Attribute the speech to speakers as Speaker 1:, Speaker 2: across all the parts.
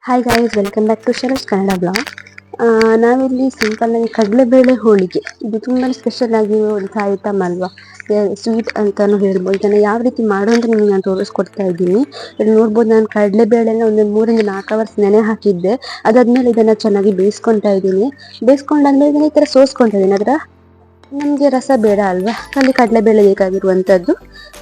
Speaker 1: Hi guys, welcome back to Sharas Kannada blog. ನಾವಿಲ್ಲಿ simple ಆಗಿ ಕಡಲೆಬೇಳೆ ಹೋಳಿಗೆ, ಇದು ತುಂಬಾ ಸ್ಪೆಷಲ್ ಆಗಿ ಒಂದು ಐಟಮ್ ಅಲ್ವಾ, ಸ್ವೀಟ್ ಅಂತಾನು ಹೇಳ್ಬೋದು. ಇದನ್ನು ಯಾವ ರೀತಿ ಮಾಡೋ ಅಂತ ನಿಮಗೆ ನಾನು ತೋರಿಸ್ಕೊಡ್ತಾ ಇದ್ದೀನಿ. ಇಲ್ಲಿ ನೋಡ್ಬೋದು, ನಾನು ಕಡಲೆಬೇಳೆನ ಒಂದು 3-4 ಅವರ್ಸ್ ನೆನೆ ಹಾಕಿದ್ದೆ. ಅದಾದ್ಮೇಲೆ ಇದನ್ನು ಚೆನ್ನಾಗಿ ಬೇಯಿಸ್ಕೊತಾ ಇದ್ದೀನಿ. ಬೇಯಿಸ್ಕೊಂಡಾದ್ಮೇಲೆ ಇದನ್ನ ಈ ಥರ ಸೋಸ್ಕೊತಾ ಇದ್ದೀನಿ. ಅದರ ನಮಗೆ ರಸ ಬೇಡ ಅಲ್ವಾ, ಅಲ್ಲಿ ಕಡಲೆಬೇಳೆ ಬೇಕಾಗಿರುವಂಥದ್ದು,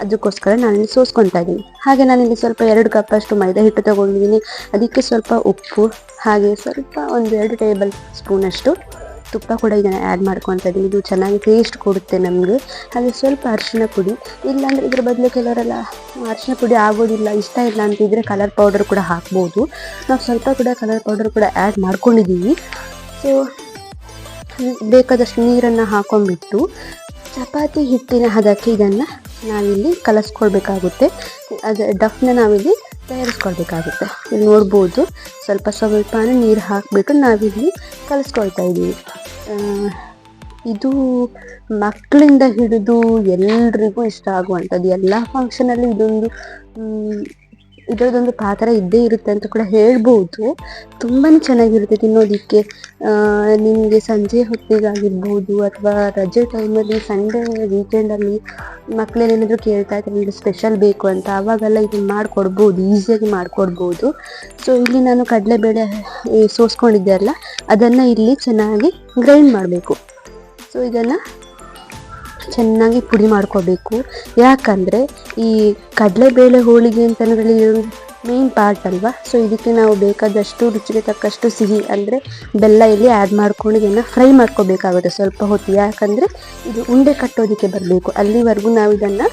Speaker 1: ಅದಕ್ಕೋಸ್ಕರ ನಾನಿಲ್ಲಿ ಸೋಸ್ಕೊತಾ ಇದ್ದೀನಿ. ಹಾಗೆ ನಾನಿಲ್ಲಿ ಸ್ವಲ್ಪ 2 ಕಪ್ ಅಷ್ಟು ಮೈದಾ ಹಿಟ್ಟು ತಗೊಂಡಿದ್ದೀನಿ. ಅದಕ್ಕೆ ಸ್ವಲ್ಪ ಉಪ್ಪು, ಹಾಗೆ ಸ್ವಲ್ಪ 1-2 ಟೇಬಲ್ ಸ್ಪೂನ್ ಅಷ್ಟು ತುಪ್ಪ ಕೂಡ ಇದನ್ನು ಆ್ಯಡ್ ಮಾಡ್ಕೊತಾ ಇದ್ದೀನಿ. ಇದು ಚೆನ್ನಾಗಿ ಟೇಸ್ಟ್ ಕೊಡುತ್ತೆ ನಮಗೆ. ಹಾಗೆ ಸ್ವಲ್ಪ ಅರಿಶಿಣ ಪುಡಿ, ಇಲ್ಲಾಂದರೆ ಇದ್ರ ಬದಲು ಕೆಲವರೆಲ್ಲ ಅರಿಶಿಣ ಪುಡಿ ಆಗೋದಿಲ್ಲ, ಇಷ್ಟ ಇಲ್ಲ ಅಂತಿದ್ರೆ ಕಲರ್ ಪೌಡರ್ ಕೂಡ ಹಾಕ್ಬೋದು. ನಾವು ಸ್ವಲ್ಪ ಕೂಡ ಕಲರ್ ಪೌಡರ್ ಕೂಡ ಆ್ಯಡ್ ಮಾಡ್ಕೊಂಡಿದ್ದೀವಿ. ಸೊ ಬೇಕಾದಷ್ಟು ನೀರನ್ನು ಹಾಕೊಂಡ್ಬಿಟ್ಟು ಚಪಾತಿ ಹಿಟ್ಟಿನ ಹದಕ್ಕೆ ಇದನ್ನು ನಾವಿಲ್ಲಿ ಕಲಸ್ಕೊಳ್ಬೇಕಾಗುತ್ತೆ. ಅದು ಡಫ್ನ ನಾವಿಲ್ಲಿ ತಯಾರಿಸ್ಕೊಳ್ಬೇಕಾಗುತ್ತೆ. ಇಲ್ಲಿ ನೋಡ್ಬೋದು, ಸ್ವಲ್ಪ ನೀರು ಹಾಕಿಬಿಟ್ಟು ನಾವಿಲ್ಲಿ ಕಲಿಸ್ಕೊಳ್ತಾ ಇದ್ದೀವಿ. ಇದು ಮಕ್ಕಳಿಂದ ಹಿಡಿದು ಎಲ್ರಿಗೂ ಇಷ್ಟ ಆಗುವಂಥದ್ದು. ಎಲ್ಲ ಫಂಕ್ಷನಲ್ಲಿ ಇದರದೊಂದು ಪಾತ್ರ ಇದ್ದೇ ಇರುತ್ತೆ ಅಂತ ಕೂಡ ಹೇಳ್ಬೋದು. ತುಂಬಾ ಚೆನ್ನಾಗಿರುತ್ತೆ ತಿನ್ನೋದಕ್ಕೆ. ನಿಮಗೆ ಸಂಜೆ ಹೊತ್ತಿಗಾಗಿರ್ಬೋದು ಅಥವಾ ರಜೆ ಟೈಮಲ್ಲಿ, ಸಂಡೇ ವೀಕೆಂಡಲ್ಲಿ ಮಕ್ಕಳೇನೇನಾದರೂ ಕೇಳ್ತಾ ಇರ್ತಾರೆ ನಿಮಗೆ ಸ್ಪೆಷಲ್ ಬೇಕು ಅಂತ, ಆವಾಗೆಲ್ಲ ಇದನ್ನು ಮಾಡಿಕೊಡ್ಬೋದು, ಈಸಿಯಾಗಿ ಮಾಡಿಕೊಡ್ಬೋದು. ಸೊ ಇಲ್ಲಿ ನಾನು ಕಡಲೆಬೇಳೆ ಸೋಸ್ಕೊಂಡಿದ್ದೆ ಅಲ್ಲ, ಅದನ್ನು ಇಲ್ಲಿ ಚೆನ್ನಾಗಿ ಗ್ರೈಂಡ್ ಮಾಡಬೇಕು. ಸೊ ಇದನ್ನು ಚೆನ್ನಾಗಿ ಪುಡಿ ಮಾಡ್ಕೋಬೇಕು. ಯಾಕಂದರೆ ಈ ಕಡಲೆಬೇಳೆ ಹೋಳಿಗೆ ಅಂತಂದರೆ ಮೇನ್ ಪಾರ್ಟ್ ಅಲ್ವಾ. ಸೊ ಇದಕ್ಕೆ ನಾವು ಬೇಕಾದಷ್ಟು ರುಚಿಗೆ ತಕ್ಕಷ್ಟು ಸಿಹಿ ಅಂದರೆ ಬೆಲ್ಲ ಇಲ್ಲಿ ಆ್ಯಡ್ ಮಾಡ್ಕೊಂಡು ಇದನ್ನು ಫ್ರೈ ಮಾಡ್ಕೋಬೇಕಾಗುತ್ತೆ ಸ್ವಲ್ಪ ಹೊತ್ತು. ಯಾಕಂದರೆ ಇದು ಉಂಡೆ ಕಟ್ಟೋದಕ್ಕೆ ಬರಬೇಕು, ಅಲ್ಲಿವರೆಗೂ ನಾವು ಇದನ್ನು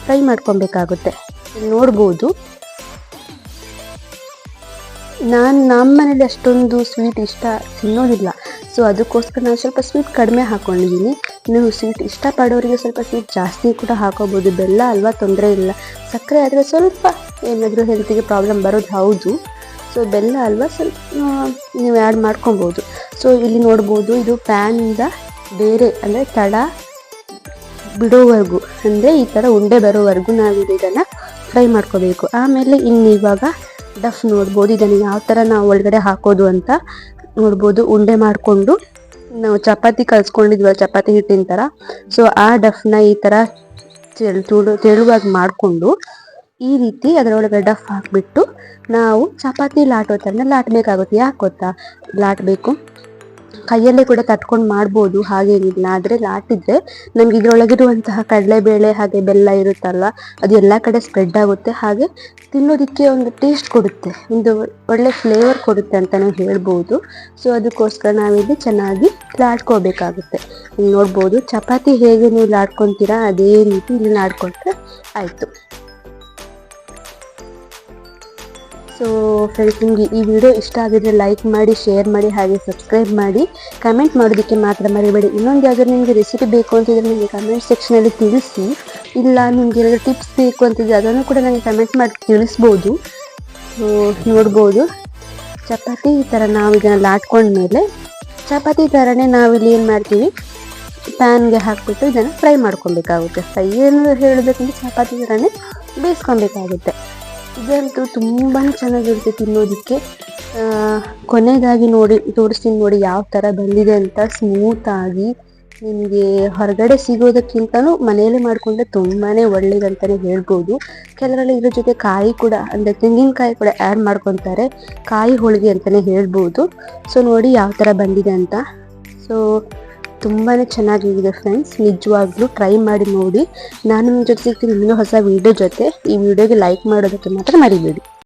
Speaker 1: ಫ್ರೈ ಮಾಡ್ಕೊಬೇಕಾಗುತ್ತೆ. ನೋಡ್ಬೋದು, ನಮ್ಮ ಮನೇಲಿ ಅಷ್ಟೊಂದು ಸ್ವೀಟ್ ಇಷ್ಟ ತಿನ್ನೋದಿಲ್ಲ. ಸೊ ಅದಕ್ಕೋಸ್ಕರ ನಾನು ಸ್ವಲ್ಪ ಸ್ವೀಟ್ ಕಡಿಮೆ ಹಾಕ್ಕೊಂಡಿದ್ದೀನಿ. ನೀವು ಸ್ವೀಟ್ ಇಷ್ಟಪಡೋರಿಗೆ ಸ್ವಲ್ಪ ಸ್ವೀಟ್ ಜಾಸ್ತಿ ಕೂಡ ಹಾಕೋಬೋದು. ಬೆಲ್ಲ ಅಲ್ವಾ, ತೊಂದರೆ ಇಲ್ಲ. ಸಕ್ಕರೆ ಆದರೆ ಸ್ವಲ್ಪ ಏನಾದರೂ ಹೆಲ್ತಿಗೆ ಪ್ರಾಬ್ಲಮ್ ಬರೋದು ಹೌದು. ಸೊ ಬೆಲ್ಲ ಅಲ್ವಾ, ಸ್ವಲ್ಪ ನೀವು ಆ್ಯಡ್ ಮಾಡ್ಕೊಬೋದು. ಸೊ ಇಲ್ಲಿ ನೋಡ್ಬೋದು, ಇದು ಪ್ಯಾನಿಂದ ಬೇರೆ ಅಂದರೆ ತಳ ಬಿಡೋವರೆಗೂ, ಅಂದರೆ ಈ ಥರ ಉಂಡೆ ಬರೋವರೆಗೂ ನಾವು ಇದನ್ನು ಫ್ರೈ ಮಾಡ್ಕೋಬೇಕು. ಆಮೇಲೆ ಇವಾಗ ಡಫ್ ನೋಡ್ಬೋದು, ಇದನ್ನು ಯಾವ ಥರ ನಾವು ಒಳಗಡೆ ಹಾಕೋದು ಅಂತ ನೋಡ್ಬೋದು. ಉಂಡೆ ಮಾಡಿಕೊಂಡು ನಾವು ಚಪಾತಿ ಕಲಿಸ್ಕೊಂಡಿದ್ವಲ್ಲ ಚಪಾತಿ ಹಿಟ್ಟಿನ ಥರ, ಸೊ ಆ ಡಫ್ನ ಈ ಥರ ತೆಳುವಾಗಿ ಮಾಡಿಕೊಂಡು ಈ ರೀತಿ ಅದರೊಳಗೆ ಡಫ್ ಹಾಕಿಬಿಟ್ಟು ನಾವು ಚಪಾತಿ ಲಾಟೋ ಥರನ ಲಾಟಬೇಕಾಗುತ್ತೆ. ಯಾಕೆ ಗೊತ್ತಾ, ಲಾಟಬೇಕು ಕೈಯಲ್ಲೇ ಕೂಡ ತಟ್ಕೊಂಡು ಮಾಡ್ಬೋದು, ಹಾಗೇನಿಲ್ಲ. ಆದರೆ ಲಾಟಿದ್ರೆ ನಮ್ಗೆ ಇದರೊಳಗಿರುವಂತಹ ಕಡಲೆಬೇಳೆ ಹಾಗೆ ಬೆಲ್ಲ ಇರುತ್ತಲ್ವ, ಅದು ಎಲ್ಲ ಕಡೆ ಸ್ಪ್ರೆಡ್ ಆಗುತ್ತೆ. ಹಾಗೆ ತಿನ್ನೋದಕ್ಕೆ ಒಂದು ಟೇಸ್ಟ್ ಕೊಡುತ್ತೆ, ಒಂದು ಒಳ್ಳೆ ಫ್ಲೇವರ್ ಕೊಡುತ್ತೆ ಅಂತಲೇ ಹೇಳ್ಬೋದು. ಸೊ ಅದಕ್ಕೋಸ್ಕರ ನಾವಿಲ್ಲಿ ಚೆನ್ನಾಗಿ ಲಾಟ್ಕೋಬೇಕಾಗುತ್ತೆ. ಇಲ್ಲಿ ನೋಡ್ಬೋದು, ಚಪಾತಿ ಹೇಗೆ ನೀವು ಲಾಟ್ಕೊತೀರಾ ಅದೇ ರೀತಿ ಇಲ್ಲಿ ಲಾಟ್ಕೊಂಡ್ರೆ ಆಯಿತು. ಸೊ ಫ್ರೆಂಡ್ಸ್, ನಿಮಗೆ ಈ ವಿಡಿಯೋ ಇಷ್ಟ ಆಗಿದ್ರೆ ಲೈಕ್ ಮಾಡಿ, ಶೇರ್ ಮಾಡಿ, ಹಾಗೆ ಸಬ್ಸ್ಕ್ರೈಬ್ ಮಾಡಿ. ಕಮೆಂಟ್ ಮಾಡೋದಕ್ಕೆ ಮಾತ್ರ ಮರಿಬೇಡಿ. ಇನ್ನೊಂದು ಯಾವ್ದಾದ್ರು ನಿಮಗೆ ರೆಸಿಪಿ ಬೇಕು ಅಂತಿದ್ರೆ ನಿಮಗೆ ಕಮೆಂಟ್ ಸೆಕ್ಷನಲ್ಲಿ ತಿಳಿಸಿ. ಇಲ್ಲ ನಿಮ್ಗೆ ಏನಾದರೂ ಟಿಪ್ಸ್ ಬೇಕು ಅಂತಿದ್ರೆ ಅದನ್ನು ಕೂಡ ನನಗೆ ಕಮೆಂಟ್ ಮಾಡಿ ತಿಳಿಸ್ಬೋದು. ಸೊ ನೋಡ್ಬೋದು, ಚಪಾತಿ ಈ ಥರ ನಾವು ಇದನ್ನು ಲಾಟ್ಕೊಂಡ್ಮೇಲೆ ಚಪಾತಿ ಥರನೇ ನಾವಿಲ್ಲಿ ಏನು ಮಾಡ್ತೀವಿ, ಪ್ಯಾನ್ಗೆ ಹಾಕಿಬಿಟ್ಟು ಇದನ್ನು ಫ್ರೈ ಮಾಡ್ಕೊಬೇಕಾಗುತ್ತೆ. ಫ್ರೈ ಏನು ಹೇಳಬೇಕಂದ್ರೆ ಚಪಾತಿ ಥರನೇ ಬೇಯಿಸ್ಕೊಬೇಕಾಗುತ್ತೆ. ಇದಂತೂ ತುಂಬಾ ಚೆನ್ನಾಗಿರುತ್ತೆ ತಿನ್ನೋದಕ್ಕೆ. ಕೊನೆಯದಾಗಿ ತೋರಿಸ್ತೀನಿ ನೋಡಿ ಯಾವ ಥರ ಬಂದಿದೆ ಅಂತ. ಸ್ಮೂತಾಗಿ, ನಿಮಗೆ ಹೊರಗಡೆ ಸಿಗೋದಕ್ಕಿಂತಲೂ ಮನೆಯಲ್ಲೇ ಮಾಡಿಕೊಂಡ್ರೆ ತುಂಬಾ ಒಳ್ಳೇದಂತಲೇ ಹೇಳ್ಬೋದು. ಕೆಲವರೆಲ್ಲ ಇದ್ರ ಜೊತೆ ಕಾಯಿ ಕೂಡ, ಅಂದರೆ ತೆಂಗಿನಕಾಯಿ ಕೂಡ ಆ್ಯಡ್ ಮಾಡ್ಕೊತಾರೆ, ಕಾಯಿ ಹೋಳಿಗೆ ಅಂತಲೇ ಹೇಳ್ಬೋದು. ಸೊ ನೋಡಿ ಯಾವ ಥರ ಬಂದಿದೆ ಅಂತ. ಸೊ ತುಂಬಾ ಚೆನ್ನಾಗಿದೆ ಫ್ರೆಂಡ್ಸ್, ನಿಜವಾಗ್ಲೂ ಟ್ರೈ ಮಾಡಿ ನೋಡಿ. ನಾನು ನಿಮ್ಮ ಜೊತೆ ಸಿಗ್ತೀನಿ ಇನ್ನೂ ಹೊಸ ವೀಡಿಯೋ ಜೊತೆ. ಈ ವಿಡಿಯೋಗೆ ಲೈಕ್ ಮಾಡೋದಕ್ಕೆ ಮಾತ್ರ ಮರಿಬೇಡಿ.